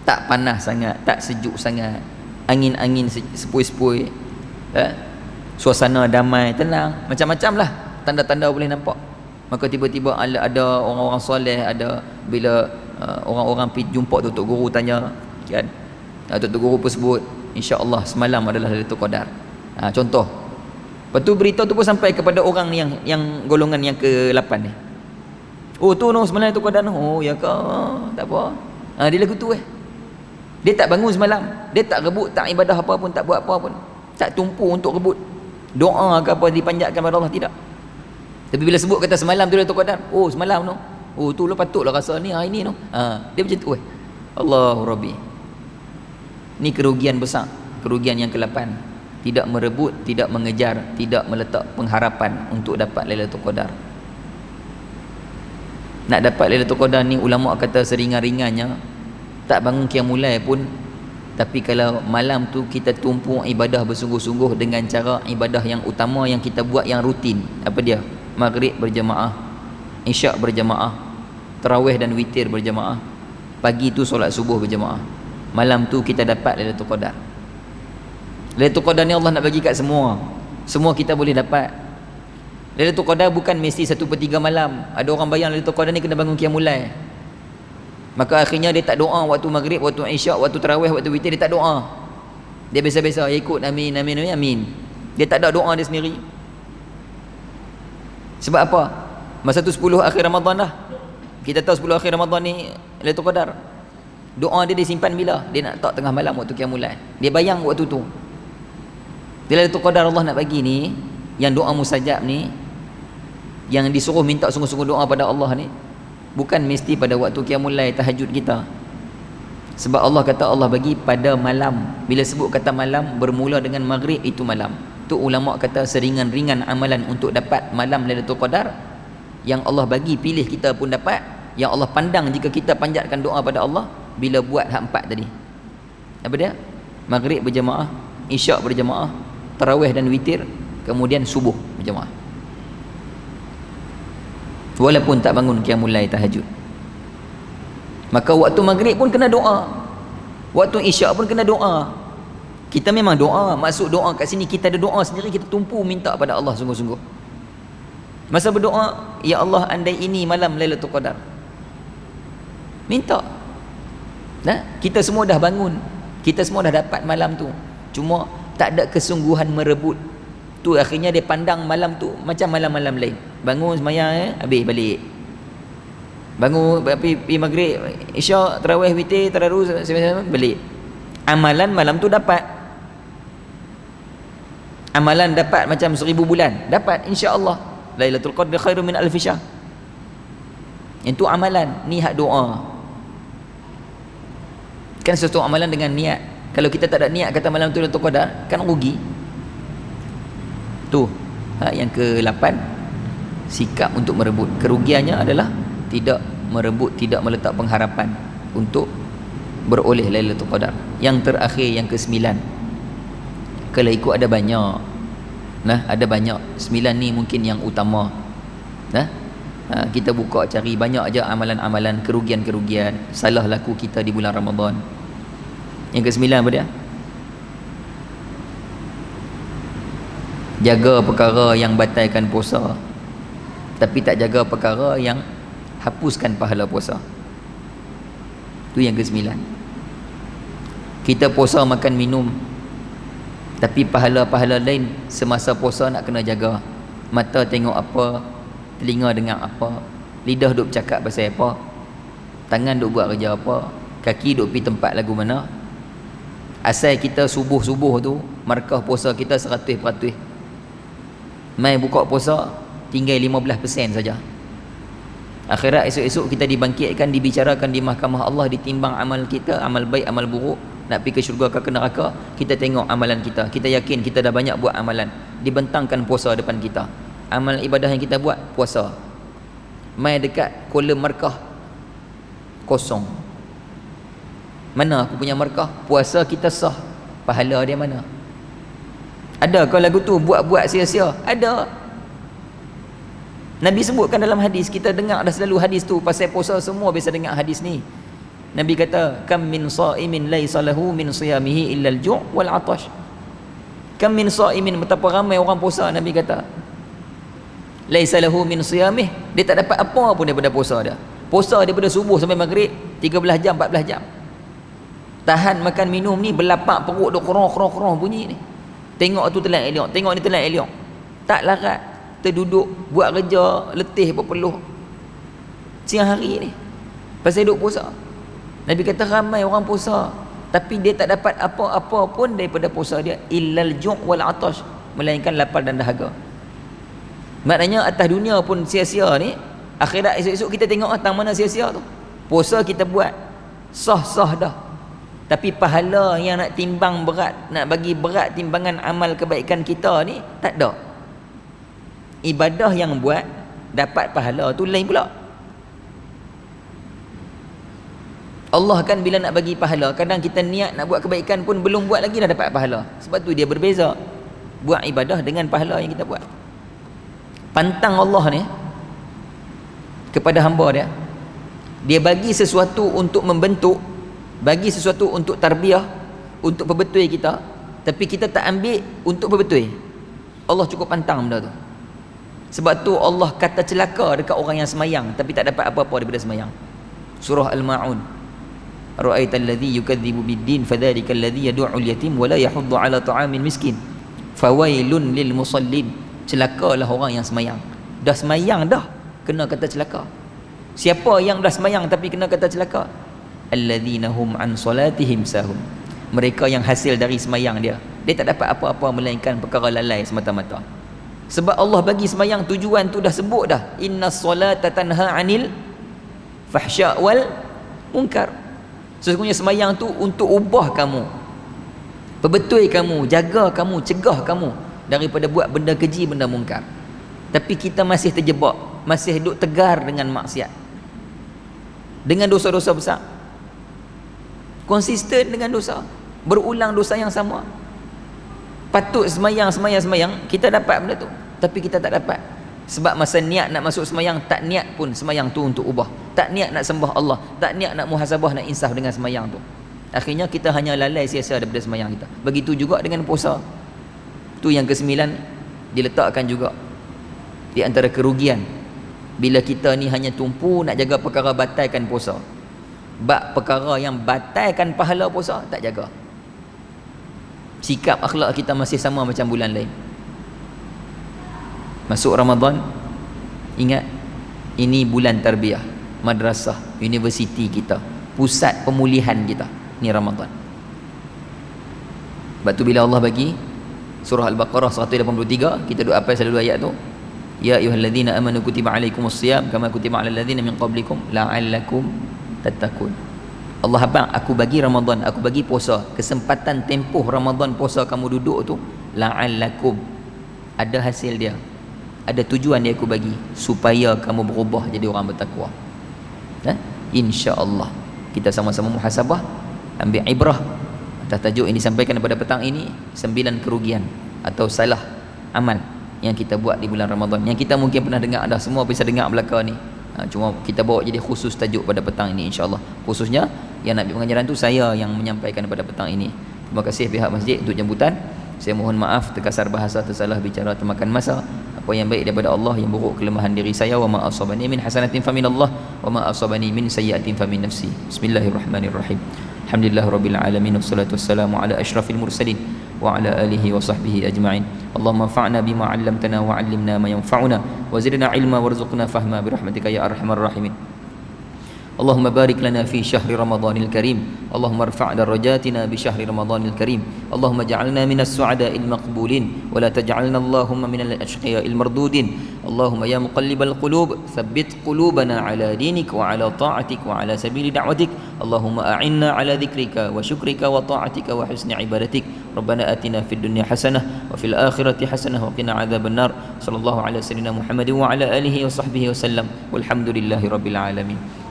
tak panas sangat, tak sejuk sangat, angin-angin sepoi-sepoi, suasana damai, tenang, macam-macam lah tanda-tanda boleh nampak. Maka tiba-tiba ada orang-orang soleh, ada bila orang-orang pergi jumpa Tok Guru tanya kan, Tok Guru pun sebut insya-Allah semalam adalah Lailatul Qadar. Contoh. Lepas tu berita tu pun sampai kepada orang yang golongan yang ke-8 ni. Oh tu no semalam Lailatul Qadar no. Oh ya ke? Tak apa. Dia lagu tu Dia tak bangun semalam, dia tak rebut, tak ibadah apa pun, tak buat apa pun, tak tumpu untuk rebut doa ke apa dipanjatkan kepada Allah, tidak. Tapi bila sebut kata semalam tu Lailatul Qadar, oh semalam no, oh tu lo patutlah rasa ni hari ni no. Dia macam tu Allahu Rabbi. Ni kerugian besar, kerugian yang ke-8. Tidak merebut, tidak mengejar, tidak meletak pengharapan untuk dapat Lailatul Qadar. Nak dapat Lailatul Qadar ni ulama kata seringan-ringannya tak bangun qiyamul lail pun, tapi kalau malam tu kita tumpu ibadah bersungguh-sungguh dengan cara ibadah yang utama yang kita buat yang rutin. Apa dia? Maghrib berjamaah, isyak berjamaah, tarawih dan witir berjamaah, pagi tu solat subuh berjamaah. Malam tu kita dapat Lailatul Qadar. Lailatul Qadar ni Allah nak bagi kat semua. Semua kita boleh dapat. Lailatul Qadar bukan mesti 1/3 malam. Ada orang bayang Lailatul Qadar ni kena bangun qiyamul lail. Maka akhirnya dia tak doa waktu maghrib, waktu isyak, waktu tarawih, waktu witir, dia tak doa. Dia biasa-biasa ikut amin amin amin amin. Dia tak ada doa dia sendiri. Sebab apa? Masa tu 10 akhir Ramadan dah. Kita tahu 10 akhir Ramadan ni Lailatul Qadar. Doa dia disimpan bila? Dia nak tak tengah malam waktu qiyamul lail. Dia bayang waktu tu. Bila Lailatul Qadar Allah nak bagi ni, yang doa mustajab ni, yang disuruh minta sungguh-sungguh doa pada Allah ni, bukan mesti pada waktu qiyamul lail tahajud kita. Sebab Allah kata Allah bagi pada malam. Bila sebut kata malam, bermula dengan maghrib, itu malam. Tu ulama kata seringan-ringan amalan untuk dapat malam Lailatul Qadar, yang Allah bagi pilih kita pun dapat, yang Allah pandang jika kita panjatkan doa pada Allah bila buat hak 4 tadi. Apa dia? Maghrib berjamaah, isyak berjamaah, tarawih dan witir, kemudian subuh berjamaah. Walaupun tak bangun qiyamul lail tahajud. Maka waktu maghrib pun kena doa, waktu isyak pun kena doa. Kita memang doa, maksud doa kat sini kita ada doa sendiri, kita tumpu minta pada Allah sungguh-sungguh. Masa berdoa, ya Allah andai ini malam Lailatul Qadar, minta. Kita semua dah bangun, Kita semua dah dapat malam tu, cuma tak ada kesungguhan merebut. Tu akhirnya dia pandang malam tu macam malam-malam lain. Bangun sembahyang, habis balik. Bangun pergi maghrib, isyak, tarawih, witir, tadarus, balik. Amalan malam tu dapat. Amalan dapat macam 1000 bulan. Dapat insya-Allah. Lailatul Qadr khairum min alfi syahr. Itu amalan, ni hak doa. Kan sesuatu amalan dengan niat. Kalau kita tak ada niat kata malam tu Lailatul Qadar, kan rugi. Tu yang ke-8, sikap untuk merebut. Kerugiannya adalah tidak merebut, tidak meletak pengharapan untuk beroleh Lailatul Qadar. Yang terakhir, yang ke-9, kalau ikut ada banyak, ada banyak. 9 ni mungkin yang utama. Kita buka cari banyak aja amalan-amalan kerugian-kerugian salah laku kita di bulan Ramadan. Yang ke-9 apa dia? Jaga perkara yang batalkan puasa, tapi tak jaga perkara yang hapuskan pahala puasa. Tu yang ke-9. Kita puasa makan minum, tapi pahala-pahala lain semasa puasa nak kena jaga. Mata tengok apa, telinga dengar apa, lidah duk bercakap pasal apa, tangan duk buat kerja apa, kaki duk pergi tempat lagu mana. Asal kita subuh-subuh tu markah puasa kita 100%. Mai buka puasa tinggal 15% saja. Akhirat esok-esok kita dibangkitkan, dibicarakan di mahkamah Allah, ditimbang amal kita, amal baik, amal buruk, nak pergi ke syurga ke neraka. Kita tengok amalan kita, kita yakin kita dah banyak buat amalan, dibentangkan puasa depan kita. Amal ibadah yang kita buat, puasa. Mai dekat kolam markah, kosong. Mana aku punya markah? Puasa kita sah, pahala dia mana? Ada kau lagu tu buat-buat sia-sia? Ada. Nabi sebutkan dalam hadis, kita dengar dah selalu hadis tu. Pasal puasa semua biasa dengar hadis ni. Nabi kata, kam min sa'imin laisa lahu min siyamihi illa al-ju' wal 'atash. Kam min sa'imin, betapa ramai orang puasa, Nabi kata, laisa lahu min siyamih, dia tak dapat apa pun daripada puasa dia. Puasa daripada subuh sampai maghrib 13 jam, 14 jam. Tahan makan minum ni, berlapak perut duk kerong bunyi ni. Tengok tu telan elok, tengok ni telan elok. Tak larat, terduduk buat kerja, letih berpeluh siang hari ni pasal duk puasa. Nabi kata ramai orang puasa, tapi dia tak dapat apa-apa pun daripada puasa dia, illal ju' wal 'atash, melainkan lapar dan dahaga. Maknanya atas dunia pun sia-sia ni, akhirat esok-esok kita tengok tang mana sia-sia tu. Puasa kita buat sah-sah dah, tapi pahala yang nak timbang berat, nak bagi berat timbangan amal kebaikan kita ni tak ada. Ibadah yang buat dapat pahala tu lain pula. Allah kan bila nak bagi pahala, kadang kita niat nak buat kebaikan pun belum buat lagi dah dapat pahala. Sebab tu dia berbeza buat ibadah dengan pahala yang kita buat. Pantang Allah ni kepada hamba dia, dia bagi sesuatu untuk membentuk, bagi sesuatu untuk tarbiyah, untuk perbetul kita, tapi kita tak ambil untuk perbetul. Allah cukup pantang benda tu. Sebab tu Allah kata celaka dekat orang yang semayang tapi tak dapat apa-apa daripada semayang. Surah Al-Ma'un, ra'aital ladzi yukadzibu bid-din fadzalika alladzi yad'u al-yatim wa la yahuddu 'ala ta'amil miskin fawailun lil musallin. Celakalah orang yang semayang. Dah semayang dah kena kata celaka. Siapa yang dah semayang tapi kena kata celaka? Alladzina hum an solatihim sahun. Mereka yang hasil dari semayang dia tak dapat apa-apa melainkan perkara lalai semata-mata. Sebab Allah bagi semayang tujuan tu dah sebut dah, innas solata tanha 'anil fahsya' wal munkar. Sesungguhnya semayang tu untuk ubah kamu, perbetul kamu, jaga kamu, cegah kamu daripada buat benda keji, benda mungkar. Tapi kita masih terjebak, masih duk tegar dengan maksiat, dengan dosa-dosa besar, konsisten dengan dosa, berulang dosa yang sama. Patut semayang, kita dapat benda tu, tapi kita tak dapat. Sebab masa niat nak masuk semayang, tak niat pun semayang tu untuk ubah, tak niat nak sembah Allah, tak niat nak muhasabah, nak insaf dengan semayang tu. Akhirnya kita hanya lalai sia-sia daripada semayang kita. Begitu juga dengan puasa. Tu yang ke-9 diletakkan juga di antara kerugian bila kita ni hanya tumpu nak jaga perkara batalkan puasa. Bab perkara yang batalkan pahala puasa tak jaga. sikap akhlak kita masih sama macam bulan lain. Masuk Ramadan, ingat ini bulan tarbiyah, madrasah, universiti kita, pusat pemulihan kita. Ni Ramadan. Sebab tu bila Allah bagi surah Al-Baqarah 183, kita duk apa selalu ayat tu, ya ayyuhallazina amanu kutiba alaikumusiyam kama kutiba alal ladzina min qablikum la'allakum tattaqun. Allah abang, aku bagi Ramadan, aku bagi puasa, kesempatan tempoh Ramadan puasa kamu duduk tu, la'allakum, ada hasil dia, ada tujuan dia aku bagi, supaya kamu berubah jadi orang bertakwa. InsyaAllah kita sama-sama muhasabah, ambil ibrah atas tajuk yang disampaikan pada petang ini, 9 kerugian atau salah amal yang kita buat di bulan Ramadan, yang kita mungkin pernah dengar dah, semua bisa dengar belakang ni. Cuma kita bawa jadi khusus tajuk pada petang ini, insyaAllah. Khususnya yang nak ambil pengajaran tu saya yang menyampaikan pada petang ini. Terima kasih pihak masjid untuk jemputan. Saya mohon maaf terkasar bahasa, tersalah bicara, termakan masa. Apa yang baik daripada Allah, yang buruk kelemahan diri saya. Wa ma asabani min hasanatin fa min Allah, wa ma asabani min sayyi'atin fa min nafsi. Bismillahirrahmanirrahim. Alhamdulillahirabbil alamin, wassalatu wassalamu ala asyrafil mursalin wa ala alihi wa sahbihi ajma'in. Allahumma anfa'na bima 'allamtana wa 'allimna ma yanfa'una wa zidna 'ilma warzuqna fahma bi rahmatika ya arhamar rahimin. اللهم بارك لنا في شهر رمضان الكريم، اللهم ارفع درجاتنا بشهر رمضان الكريم، اللهم اجعلنا من السعداء المقبولين ولا تجعلنا اللهم من الأشقياء المردودين. اللهم يا مقلب القلوب ثبت قلوبنا على دينك وعلى طاعتك وعلى سبيل دعوتك. اللهم أعنا على ذكرك وشكرك وطاعتك وحسن عبادتك. ربنا آتنا في الدنيا حسنة وفي الآخرة حسنة وقنا عذاب النار. صلى الله على سيدنا محمد وعلى آله وصحبه وسلم والحمد لله رب العالمين.